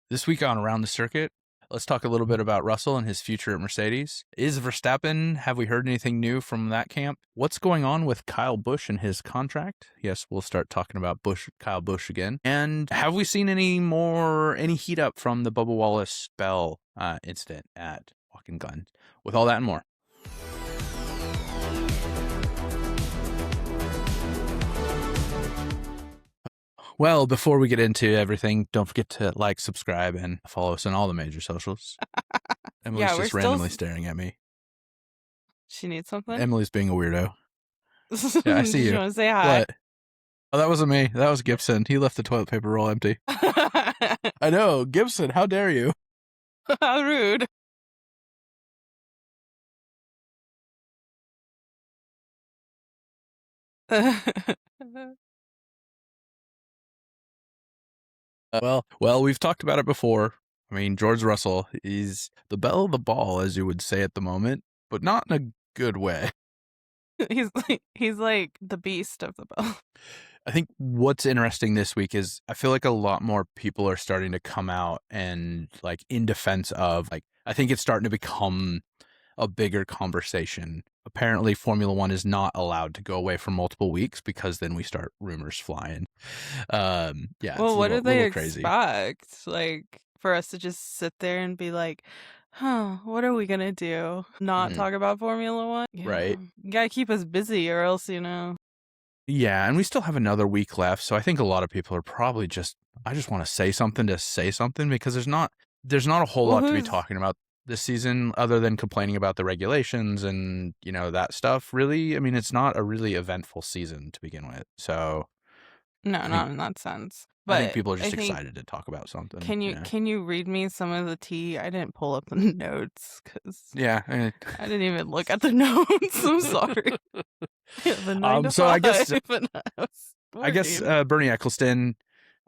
This week on Around the Circuit, let's talk a little bit about Russell and his future at Mercedes. Is Verstappen, have we heard anything new from that camp? What's going on with Kyle Busch and his contract? Yes, we'll start talking about Kyle Busch again. And have we seen any heat up from the Bubba Wallace Bell incident at Watkins Glen? With all that and more. Well, before we get into everything, don't forget to like, subscribe, and follow us on all the major socials. Emily's just randomly staring at me. She needs something? Emily's being a weirdo. Yeah, I see you. You want to say hi? What? Oh, that wasn't me. That was Gibson. He left the toilet paper roll empty. I know. Gibson, how dare you? How rude. Well, we've talked about it before. I mean, George Russell, he's the belle of the ball, as you would say at the moment, but not in a good way. He's like the beast of the bell. I think what's interesting this week is I feel like a lot more people are starting to come out and like in defense of I think it's starting to become a bigger conversation. Apparently Formula One is not allowed to go away for multiple weeks because then we start rumors flying. Yeah. Well, what do they expect? Like for us to just sit there and be like, what are we gonna do? Not talk about Formula One? Yeah. Right. You gotta keep us busy or else, Yeah, and we still have another week left, so I think a lot of people are probably I just want to say something because there's not a whole lot to be talking about this season other than complaining about the regulations and, that stuff. Really, I mean, it's not a really eventful season to begin with. So no, not in that sense. But I think people are just excited to talk about something. Can you read me some of the tea? I didn't pull up the notes because I didn't even look at the notes. I'm sorry. So I guess Bernie Eccleston,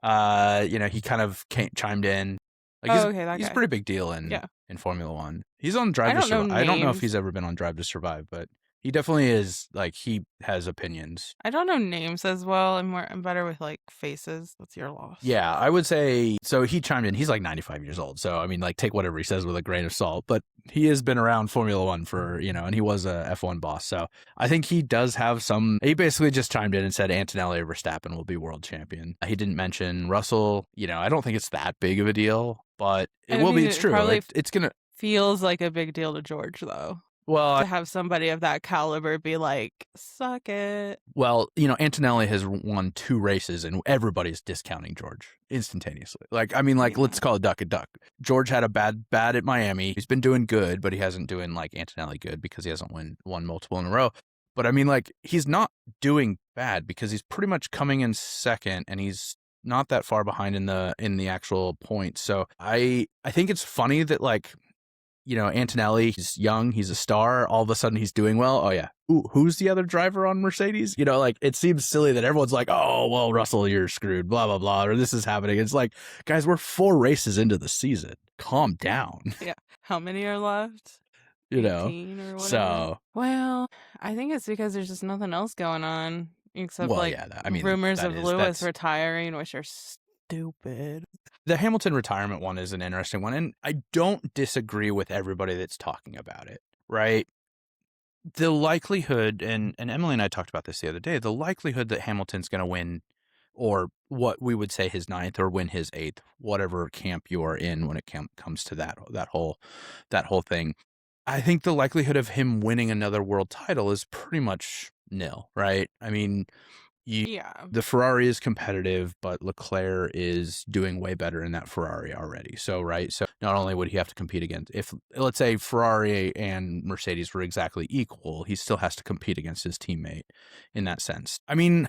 he kind of chimed in. He's a pretty big deal in Formula One. He's on Drive to Survive. I don't know if he's ever been on Drive to Survive, but he definitely is. He has opinions. I don't know names as well. I'm better with faces. That's your loss. Yeah, I would say so. He chimed in. He's 95 years old, so I mean, take whatever he says with a grain of salt. But he has been around Formula One for and he was a F1 boss. So I think he does have some. He basically just chimed in and said Antonelli or Verstappen will be world champion. He didn't mention Russell. I don't think it's that big of a deal, but it will be. It's true. It's gonna feels like a big deal to George though. Well, to have somebody of that caliber be like, suck it. Well, Antonelli has won 2 races and everybody's discounting George instantaneously. Let's call a duck a duck. George had a bad at Miami. He's been doing good, but he hasn't doing Antonelli good because he hasn't won multiple in a row. But I mean, he's not doing bad because he's pretty much coming in second and he's not that far behind in the actual points. So I think it's funny that Antonelli, he's young, he's a star, all of a sudden he's doing well. Oh yeah. Who's the other driver on Mercedes? It seems silly that everyone's like, oh, well, Russell, you're screwed, blah, blah, blah, or this is happening. It's like, guys, we're 4 races into the season. Calm down. Yeah. How many are left? 18 or whatever. So. Well, I think it's because there's just nothing else going on except rumors of Lewis retiring, which are stupid. The Hamilton retirement one is an interesting one, and I don't disagree with everybody that's talking about it, right? The likelihood, and Emily and I talked about this the other day, the likelihood that Hamilton's going to win, or what we would say his 9th or win his 8th, whatever camp you are in when it comes to that whole thing, I think the likelihood of him winning another world title is pretty much nil, right? I mean, the Ferrari is competitive, but Leclerc is doing way better in that Ferrari already. So, right. So not only would he have to compete against, if let's say Ferrari and Mercedes were exactly equal, he still has to compete against his teammate in that sense. I mean,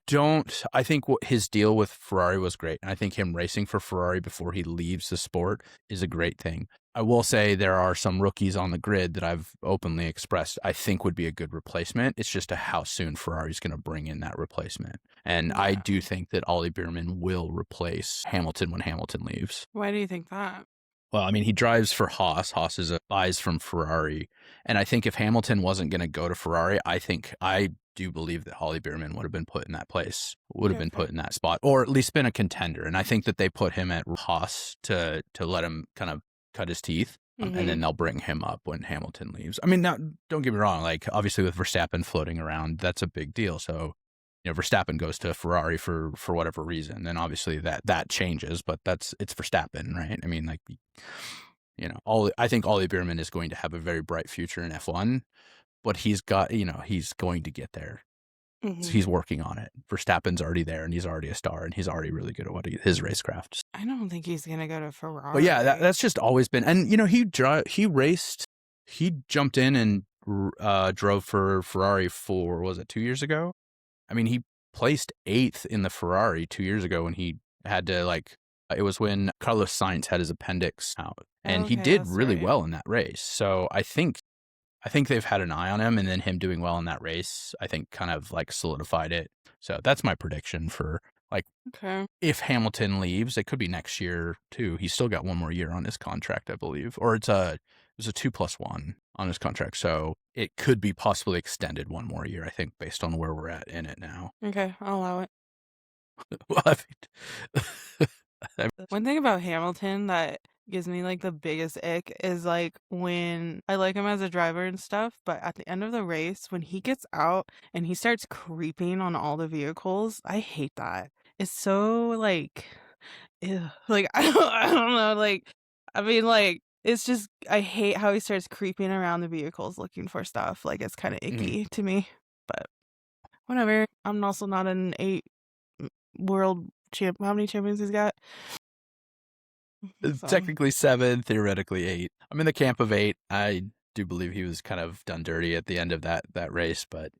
I think his deal with Ferrari was great. And I think him racing for Ferrari before he leaves the sport is a great thing. I will say there are some rookies on the grid that I've openly expressed I think would be a good replacement. It's just how soon Ferrari's going to bring in that replacement. And I do think that Ollie Bierman will replace Hamilton when Hamilton leaves. Why do you think that? Well, I mean, he drives for Haas. Haas buys from Ferrari. And I think if Hamilton wasn't going to go to Ferrari, I do believe that Holly Bierman would have been put in that place, would have been put in that spot, or at least been a contender. And I think that they put him at Haas to let him kind of cut his teeth. And then they'll bring him up when Hamilton leaves. I mean, now, don't get me wrong. Like, obviously, with Verstappen floating around, that's a big deal. So, Verstappen goes to Ferrari for whatever reason, then obviously that changes. But it's Verstappen, right? I mean, like, I think Ollie Bierman is going to have a very bright future in F1, but he's going to get there. So he's working on it. Verstappen's already there, and he's already a star, and he's already really good at his racecraft. I don't think he's gonna go to Ferrari. But yeah, that's just always been. And he jumped in and drove for Ferrari for, was it 2 years ago? I mean, he placed 8th in the Ferrari 2 years ago, and he had to it was when Carlos Sainz had his appendix out, and he did really well in that race. So I think they've had an eye on him, and then him doing well in that race, I think kind of solidified it. So that's my prediction for if Hamilton leaves, it could be next year too. He's still got one more year on his contract, I believe, or it's a 2+1 on his contract. So it could be possibly extended one more year, I think, based on where we're at in it now. Okay, I'll allow it. Well, one thing about Hamilton that gives me the biggest ick is when I like him as a driver and stuff, but at the end of the race, when he gets out and he starts creeping on all the vehicles, I hate that. It's so ew. I don't know, I mean, it's just, I hate how he starts creeping around the vehicles looking for stuff. It's kind of icky to me, but whatever. I'm also not an 8 world champ. How many champions he's got? Technically 7, theoretically 8. I'm in the camp of 8. I do believe he was kind of done dirty at the end of that race, but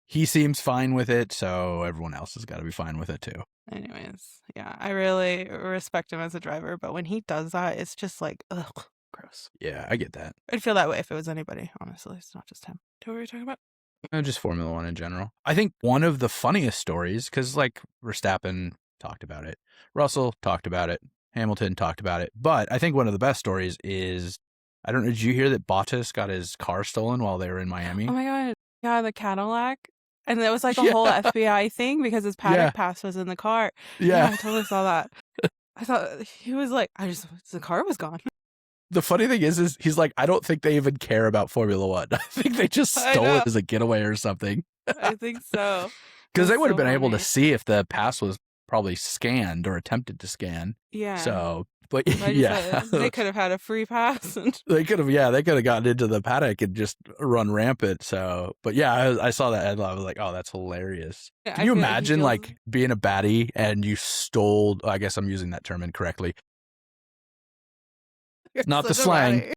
he seems fine with it, so everyone else has got to be fine with it too. Anyways, yeah, I really respect him as a driver, but when he does that, it's just ugh, gross. Yeah, I get that. I'd feel that way if it was anybody, honestly. It's not just him. What were you talking about? Just Formula One in general. I think one of the funniest stories, because Verstappen talked about it, Russell talked about it, Hamilton talked about it, but I think one of the best stories is, I don't know, did you hear that Bottas got his car stolen while they were in Miami? Oh my God. Yeah, the Cadillac. And it was a whole FBI thing because his paddock pass was in the car. Yeah, I totally saw that. I thought he was the car was gone. The funny thing is he's I don't think they even care about Formula One. I think they just stole it as a getaway or something. I think so. Because they would have been able to see if the pass was probably scanned or attempted to scan. Yeah. So, but they could have had a free pass. They could have gotten into the paddock and just run rampant. So, but yeah, I saw that headline. I was like, oh, that's hilarious. Yeah, can you imagine being a baddie and you stole, I guess I'm using that term incorrectly. Not the slang.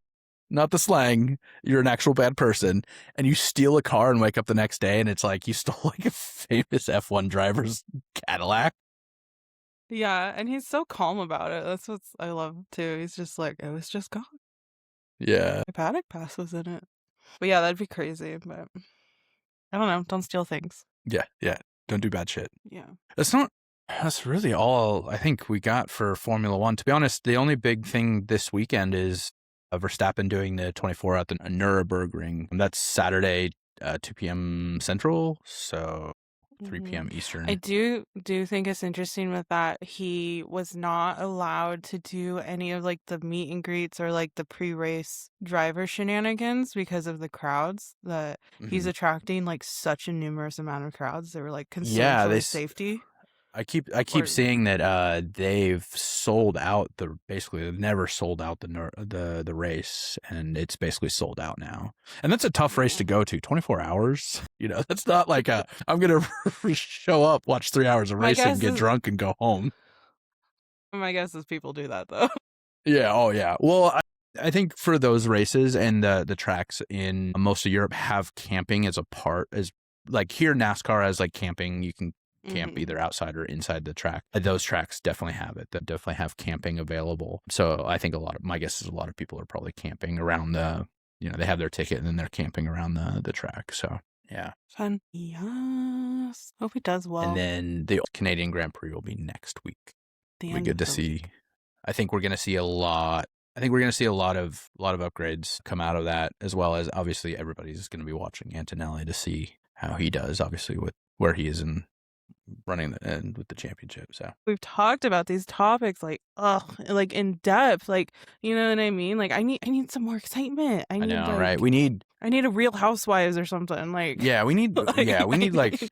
Not the slang. You're an actual bad person, and you steal a car and wake up the next day, and it's you stole a famous F1 driver's Cadillac. Yeah, and he's so calm about it. That's what I love too. He's just it was just gone. Yeah. My paddock pass was in it. But yeah, that'd be crazy. But I don't know. Don't steal things. Yeah. Don't do bad shit. Yeah. That's really all I think we got for Formula One. To be honest, the only big thing this weekend is Verstappen doing the 24 at the Nürburgring. That's Saturday, 2 p.m. Central, so 3 p.m. Eastern. I do think it's interesting with that he was not allowed to do any of the meet and greets or the pre-race driver shenanigans because of the crowds that he's attracting such a numerous amount of crowds. They were concerned for his safety. I keep seeing that they've sold out they've never sold out the race, and it's basically sold out now. And that's a tough race to go to. 24 hours, that's not I'm gonna show up, watch 3 hours of racing, get drunk, and go home. My guess is people do that though. Yeah. Oh yeah. Well, I think for those races and the tracks in most of Europe have camping as a part, as here NASCAR has camping. You can camp either outside or inside the track. Those tracks definitely have it. They definitely have camping available. So I think my guess is a lot of people are probably camping around they have their ticket and then they're camping around the track. So yeah. Fun. Yes. Hope it does well. And then the Canadian Grand Prix will be next week. It'll be good to see I think we're going to see a lot. I think we're going to see a lot of upgrades come out of that, as well as obviously everybody's going to be watching Antonelli to see how he does, obviously with where he is in running and with the championship. So we've talked about these topics like in depth, like, you know what I mean? Like I need some more excitement. I know, like, right? I need a Real Housewives or something. Like we need like,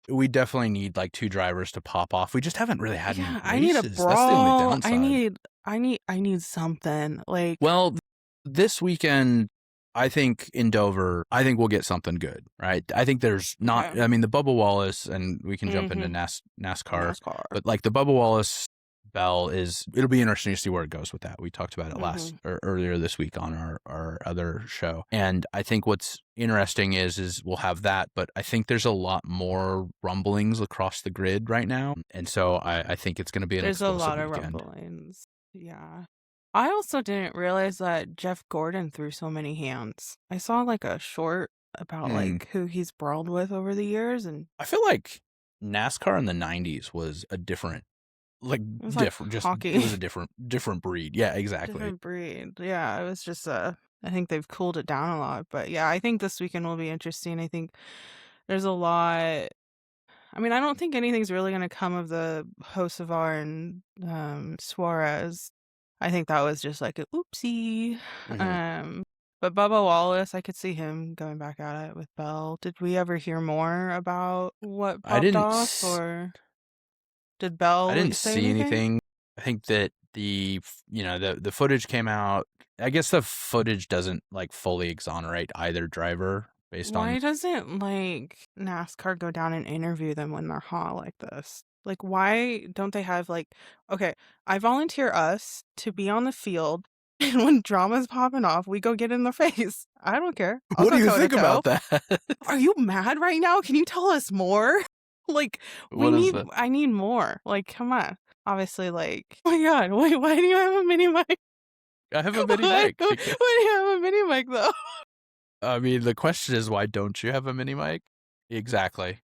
we definitely need like 2 drivers to pop off. We just haven't really had any races. I need a brawl. That's the only downside. I need something. Like, well, this weekend, I think in Dover, I think we'll get something good, right? I think there's not. yeah. I mean, the Bubba Wallace, and we can jump into NASCAR, but like the Bubba Wallace Bell it'll be interesting to see where it goes with that. We talked about it earlier this week on our other show, and I think what's interesting is we'll have that, but I think there's a lot more rumblings across the grid right now, and so I think it's going to be an there's a explosive lot of weekend. rumblings. Yeah. I also didn't realize that Jeff Gordon threw so many hands. I saw like a short about like who he's brawled with over the years, and I feel like NASCAR in the 90s was a different, like different, just hockey. It was a different breed. Yeah, exactly. Different breed. Yeah, it was just I think they've cooled it down a lot, but yeah, I think this weekend will be interesting. I think there's a lot. I mean, I don't think anything's really going to come of the Hocevar and Suarez. I think that was just like a oopsie. But Bubba Wallace, I could see him going back at it with Bell. Did we ever hear more about what popped off, or did Bell? I didn't see anything. I think that the footage came out. I guess the footage doesn't like fully exonerate either driver. Why doesn't like NASCAR go down and interview them when they're hot like this? Like, why don't they have like, okay, I volunteer us to be on the field, and when drama's popping off, we go get in their face. I don't care. What do you think about that? Are you mad right now? Can you tell us more? Like, I need more. Like, come on. Obviously, like, oh my God, why do you have a mini mic? I have a mini mic. Why do you have a mini mic though? I mean, the question is, why don't you have a mini mic? Exactly.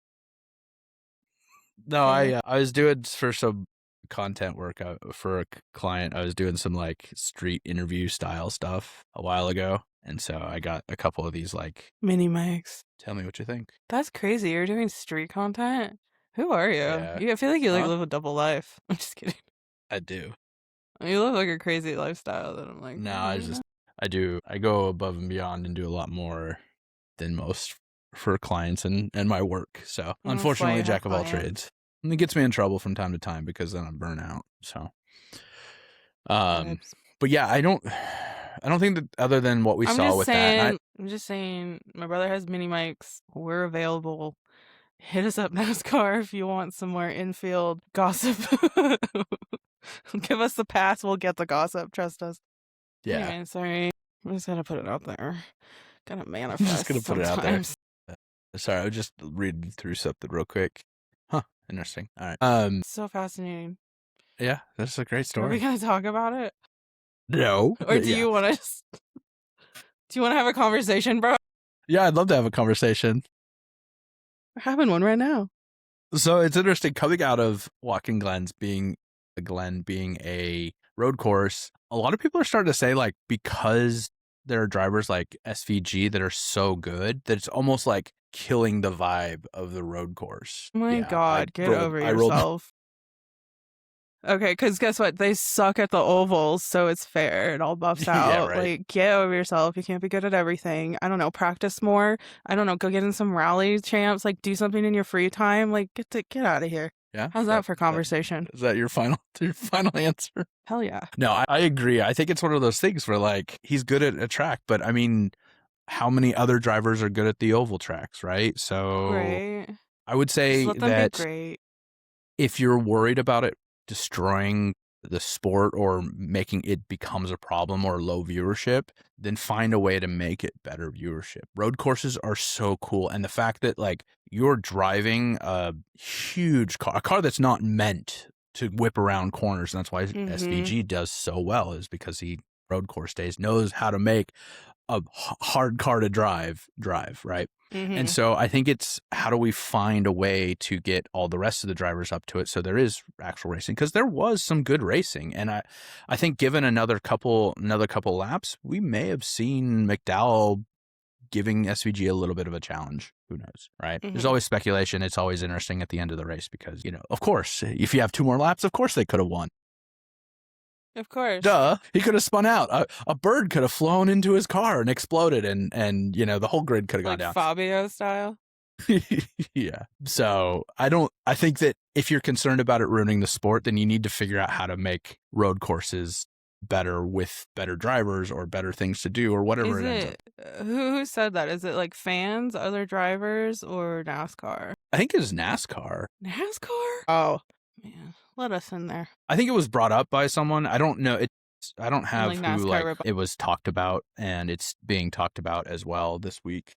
No, I was doing for some content work for a client. I was doing some like street interview style stuff a while ago, and so I got a couple of these like mini mics. Tell me what you think. That's crazy. You're doing street content? Who are you? Yeah. I feel like you like live a double life. I'm just kidding. I do. You live like a crazy lifestyle that I'm like, no, I go above and beyond and do a lot more than most for clients and my work. So unfortunately, jack of all trades. And it gets me in trouble from time to time because then I'm burnt out. So, but yeah, I don't think that other than what we saw with that. I'm just saying, my brother has mini mics. We're available. Hit us up, NASCAR, if you want some more infield gossip. Give us the pass. We'll get the gossip. Trust us. Yeah. Anyway, sorry. I'm just going to put it out there. Gotta manifest. I'm just going to put it out there. Sorry, I was just reading through something real quick. Huh. Interesting. All right. So fascinating. Yeah, that's a great story. Are we going to talk about it? No. Or do you want to do you want to have a conversation, bro? Yeah, I'd love to have a conversation. We're having one right now. So it's interesting coming out of Watkins Glen being a road course. A lot of people are starting to say like because there are drivers like SVG that are so good that it's almost like killing the vibe of the road course. Oh my God, get over yourself. Okay, because guess what? They suck at the ovals, so it's fair. It all buffs out. Yeah, right. Like, get over yourself. You can't be good at everything. I don't know. Practice more. I don't know. Go get in some rally champs. Like, do something in your free time. Like, get out of here. Yeah. How's that for conversation? Is that your final answer? Hell yeah. No, I agree. I think it's one of those things where like he's good at a track, but I mean, how many other drivers are good at the oval tracks, right? So I would say that if you're worried about it destroying the sport or making it becomes a problem or low viewership, then find a way to make it better viewership. Road courses are so cool. And the fact that like you're driving a huge car, a car that's not meant to whip around corners. And that's why SVG does so well, is because he road course days knows how to make hard car to drive, right? And so I think it's how do we find a way to get all the rest of the drivers up to it so there is actual racing, because there was some good racing, and I think given another couple laps, we may have seen McDowell giving SVG a little bit of a challenge. Who knows, right? There's always speculation. It's always interesting at the end of the race because, of course, if you have 2 more laps, of course they could have won. Of course. Duh. He could have spun out. A bird could have flown into his car and exploded, and the whole grid could have gone down. Fabio style. Yeah. So I think that if you're concerned about it ruining the sport, then you need to figure out how to make road courses better with better drivers or better things to do or whatever it ends up. Who said that? Is it like fans, other drivers, or NASCAR? I think it was NASCAR. NASCAR? Oh, man. Let us in there. I think it was brought up by someone. I don't know. I don't have Like who NASCAR it was talked about, and it's being talked about as well this week.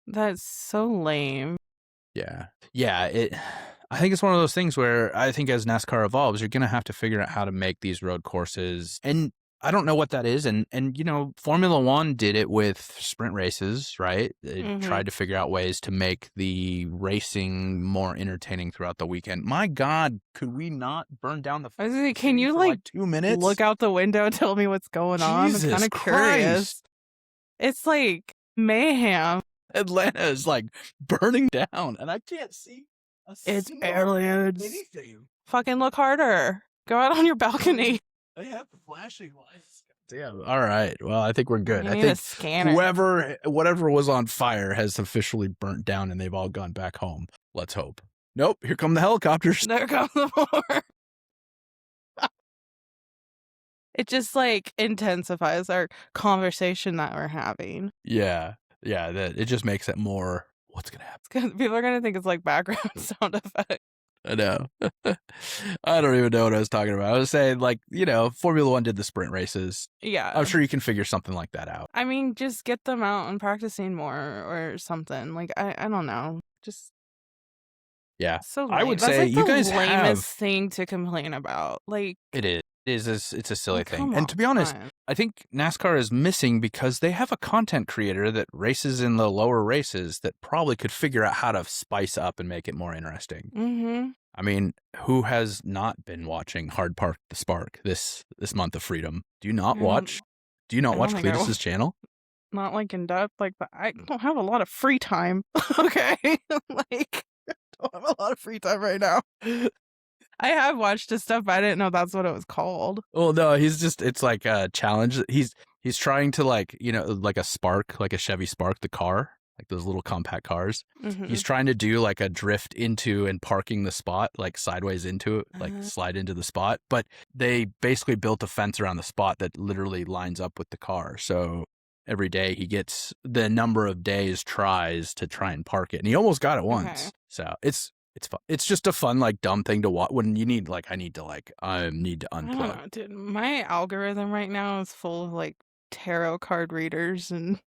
That's so lame. Yeah. I think it's one of those things where I think as NASCAR evolves, you're going to have to figure out how to make these road courses. And I don't know what that is. And Formula One did it with sprint races, right? They tried to figure out ways to make the racing more entertaining throughout the weekend. My God, could we not burn down the I was like, can you like 2 minutes? Look out the window, tell me what's going on? I'm kind of curious. It's like mayhem. Atlanta is like burning down, and I can't see it's aliens. Anything. Fucking look harder. Go out on your balcony. They have flashing lights. Damn. All right. Well, I think we're good. I think a scanner. whatever was on fire has officially burnt down, and they've all gone back home. Let's hope. Nope. Here come the helicopters. There come the more. It just like intensifies our conversation that we're having. Yeah. It just makes it more. What's gonna happen? People are gonna think it's like background sound effect. I know. I don't even know what I was talking about. I was saying, like, Formula One did the sprint races. Yeah. I'm sure you can figure something like that out. I mean, just get them out and practicing more or something. Like, I don't know. Just. Yeah. So lame. I would That's say like you the guys lamest have. thing to complain about. Like. It is. It's a silly thing. Come And to be honest, on. I think NASCAR is missing because they have a content creator that races in the lower races that probably could figure out how to spice up and make it more interesting. I mean, who has not been watching Hard Park the Spark this month of freedom? Do you not watch? Do you not watch Cletus's channel? Not like in depth, like, but I don't have a lot of free time. Okay, like, I don't have a lot of free time right now. I have watched his stuff, but I didn't know that's what it was called. Well, no, it's like a challenge. He's trying to like a Spark, like a Chevy Spark, the car. Like those little compact cars. He's trying to do like a drift into and parking the spot, like sideways into it, like slide into the spot. But they basically built a fence around the spot that literally lines up with the car. So every day he gets the number of days tries to try and park it. And he almost got it once. Okay. So it's fun. It's just a fun, like, dumb thing to watch when you need, like, I need to unplug. I don't know, dude. My algorithm right now is full of like tarot card readers and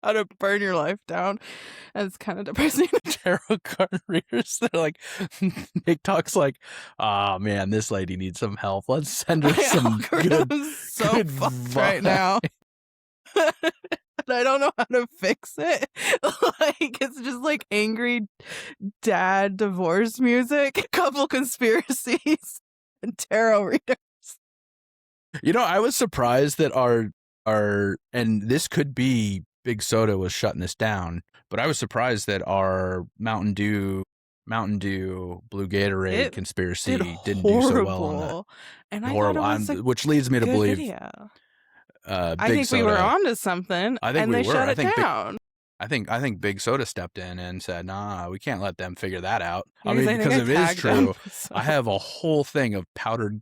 how to burn your life down. And it's kind of depressing. Tarot card readers. They're like, TikTok's like, oh man, this lady needs some help. Let's send her some good fucked right now. I don't know how to fix it. Like, it's just like angry dad divorce music, couple conspiracies, and tarot readers. I was surprised that our and this could be Big Soda was shutting this down, but I was surprised that our Mountain Dew Blue Gatorade conspiracy didn't do so well on that. And I thought it was which leads me to believe video. I think we were onto something. I think and they shut it down. I think Big Soda stepped in and said, "Nah, we can't let them figure that out." I mean, because if it is true, I have a whole thing of powdered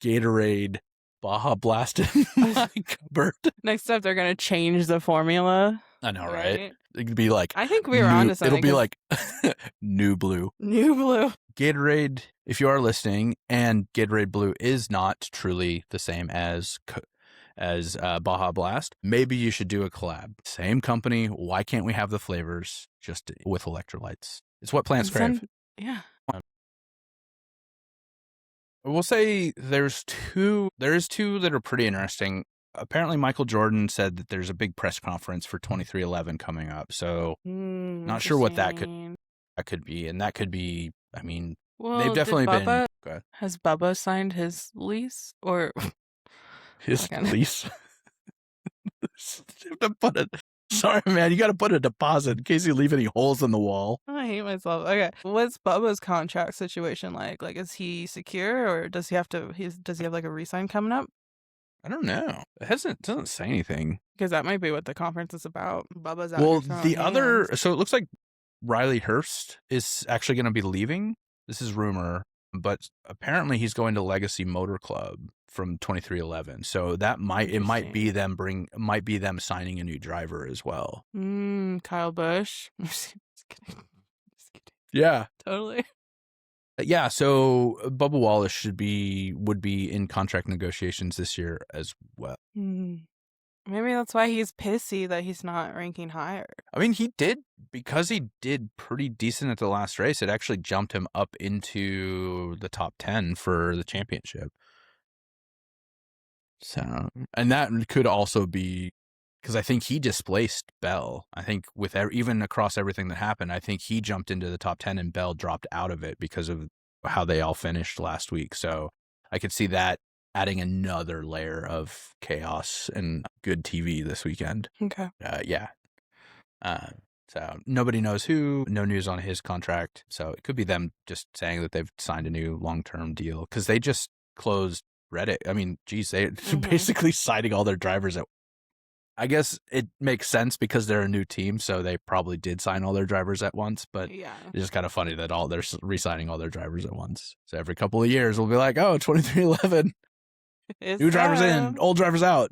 Gatorade Baja Blast in my cupboard. Next up, they're gonna change the formula. I know, right? It could be like, I think we were onto something. It'll be like New Blue. New Blue. Gatorade, if you are listening, and Gatorade Blue is not truly the same as Baja Blast, maybe you should do a collab. Same company. Why can't we have the flavors just with electrolytes? It's what plants crave. Yeah. We'll say there is two that are pretty interesting. apparently Michael Jordan said that there's a big press conference for 2311 coming up. So not sure what that could be. And that could be, I mean, Well, they've definitely been. Has Bubba signed his lease or his lease? Sorry, man, you got to put a deposit in case you leave any holes in the wall. I hate myself. Okay, what's Bubba's contract situation like? Like, is he secure, or does he have like a re-sign coming up? I don't know. It doesn't say anything. Because that might be what the conference is about. Bubba's out. Well, so it looks like Riley Hurst is actually going to be leaving. This is rumor, but apparently he's going to Legacy Motor Club from 2311. So that might be them signing a new driver as well. Kyle Busch. Just kidding. Yeah, totally. Yeah, so Bubba Wallace would be in contract negotiations this year as well. Maybe that's why he's pissy that he's not ranking higher. I mean, because he did pretty decent at the last race, it actually jumped him up into the top 10 for the championship. So, and that could also be because I think he displaced Bell. I think even across everything that happened, I think he jumped into the top 10 and Bell dropped out of it because of how they all finished last week. So I could see that adding another layer of chaos and good TV this weekend. Okay. Yeah. So nobody knows who, no news on his contract. So it could be them just saying that they've signed a new long-term deal because they just closed Reddit. I mean, geez, they're basically citing all their drivers I guess it makes sense because they're a new team, so they probably did sign all their drivers at once, but it's just kind of funny that they're re-signing all their drivers at once. So every couple of years, we'll be like, oh, 2311. New drivers in, old drivers out.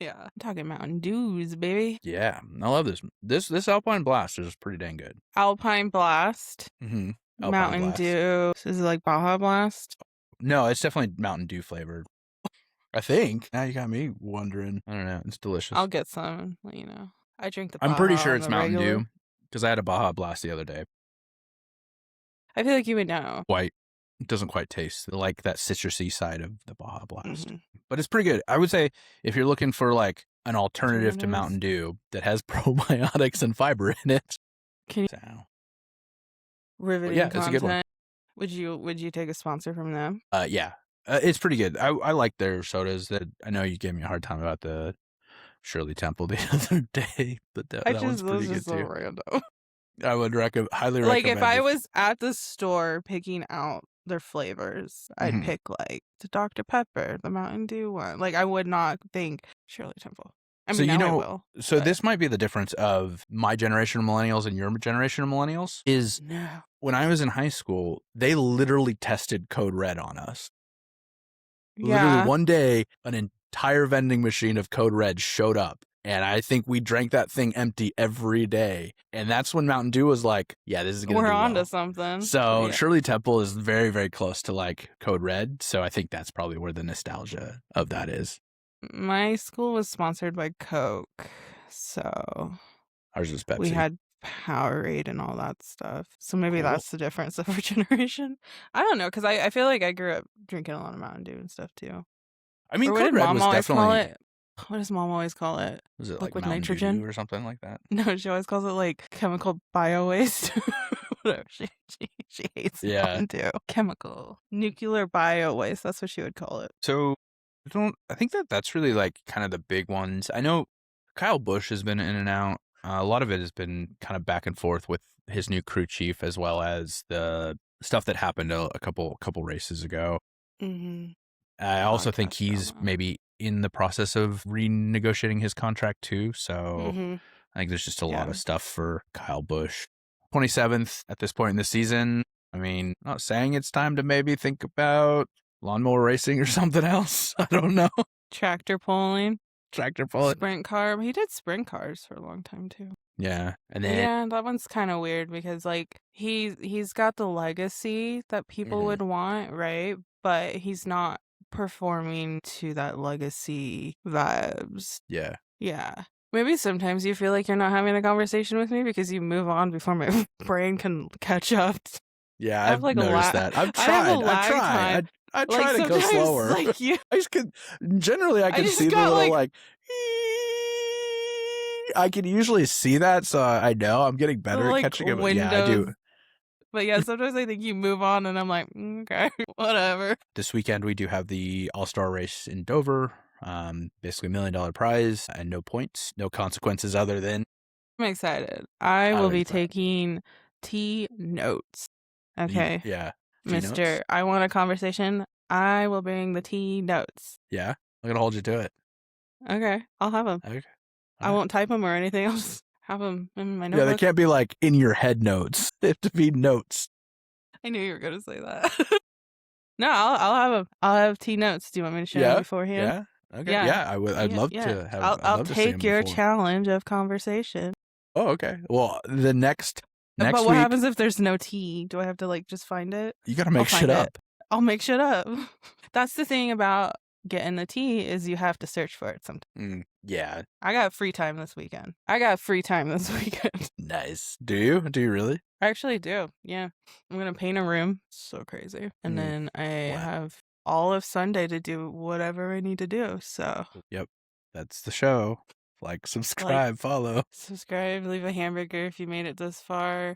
Yeah. I'm talking Mountain Dews, baby. Yeah. I love this. This Alpine Blast is pretty dang good. Alpine Blast. Mm-hmm. Mountain Dew. So is it like Baja Blast? No, it's definitely Mountain Dew flavored. I think. Now you got me wondering. I don't know. It's delicious. I'll get some and let you know. I drink the Baja. I'm pretty sure it's Mountain Dew because I had a Baja Blast the other day. I feel like you would know. It doesn't quite taste like that citrusy side of the Baja Blast. But it's pretty good. I would say if you're looking for like an alternative to Mountain Dew that has probiotics and fiber in it. Riveting content. It's a good one. Would you take a sponsor from them? Yeah. It's pretty good. I like their sodas. That I know you gave me a hard time about the Shirley Temple the other day, but that one's pretty good too. Random. I would highly recommend. Like if I was at the store picking out their flavors, I'd pick like the Dr. Pepper, the Mountain Dew one. Like I would not think Shirley Temple. I mean, I will. So this might be the difference of my generation of millennials and your generation of millennials is when I was in high school, they literally tested Code Red on us. Literally one day, an entire vending machine of Code Red showed up. And I think we drank that thing empty every day. And that's when Mountain Dew was like, yeah, this is going to be We're on to something. So Shirley Temple is very, very close to like Code Red. So I think that's probably where the nostalgia of that is. My school was sponsored by Coke. So ours was Pepsi. We had Powerade and all that stuff. So maybe that's the difference of our generation. I don't know, because I feel like I grew up drinking a lot of Mountain Dew and stuff too. I mean, Code Red was definitely... What does Mom always call it? Was it like liquid nitrogen or something like that? No, she always calls it like chemical bio waste. Whatever. She hates Mountain Dew. Chemical. Nuclear bio waste. That's what she would call it. So I think that's really like kind of the big ones. I know Kyle Busch has been in and out. A lot of it has been kind of back and forth with his new crew chief, as well as the stuff that happened a couple races ago. I also think he's maybe in the process of renegotiating his contract too. So I think there's just a lot of stuff for Kyle Busch. 27th at this point in the season. I mean, not saying it's time to maybe think about lawnmower racing or something else. I don't know. Tractor pulling. Sprint car. He did sprint cars for a long time too. Yeah. And then that one's kind of weird because like he's got the legacy that people would want, right? But he's not performing to that legacy vibes. Yeah. Maybe sometimes you feel like you're not having a conversation with me because you move on before my brain can catch up. Yeah, I've noticed that. I've tried. I try to go sometimes, slower. like you, I just can generally I can just see the got, little like I can usually see that, so I know I'm getting the better at like catching it. But yeah, I do. windows. But yeah, sometimes I think you move on, and I'm like, okay, whatever. This weekend we do have the All-Star race in Dover. Basically $1 million prize and no points, no consequences other than I'm excited. I will I'm be excited. taking T notes. Okay, Yeah, T notes. Mister, I want a conversation. I will bring the T notes. Yeah, I'm gonna hold you to it. Okay, I'll have them. Okay. I won't type them or anything. I'll just have them in my Yeah, they notebook. can't be like in your head notes. They have to be notes. I knew you were gonna say that. No, I'll have them. I'll have T notes. Do you want me to show them beforehand? Yeah. Okay. Yeah, I would. I'd love to have. I'd I'll love to see them take your before. challenge of conversation. Oh, okay. Well, the next But what week, happens if there's no T? Do I have to like just find it? you got to I'll make shit find it. up. I'll make shit up. That's the thing about getting the T is you have to search for it sometimes. Yeah. I got free time this weekend. Nice. Do you? Do you really? I actually do. Yeah. I'm going to paint a room. So crazy. And then I have all of Sunday to do whatever I need to do. So, Yep. That's the show. Like, subscribe, follow. Subscribe, leave a hamburger if you made it this far.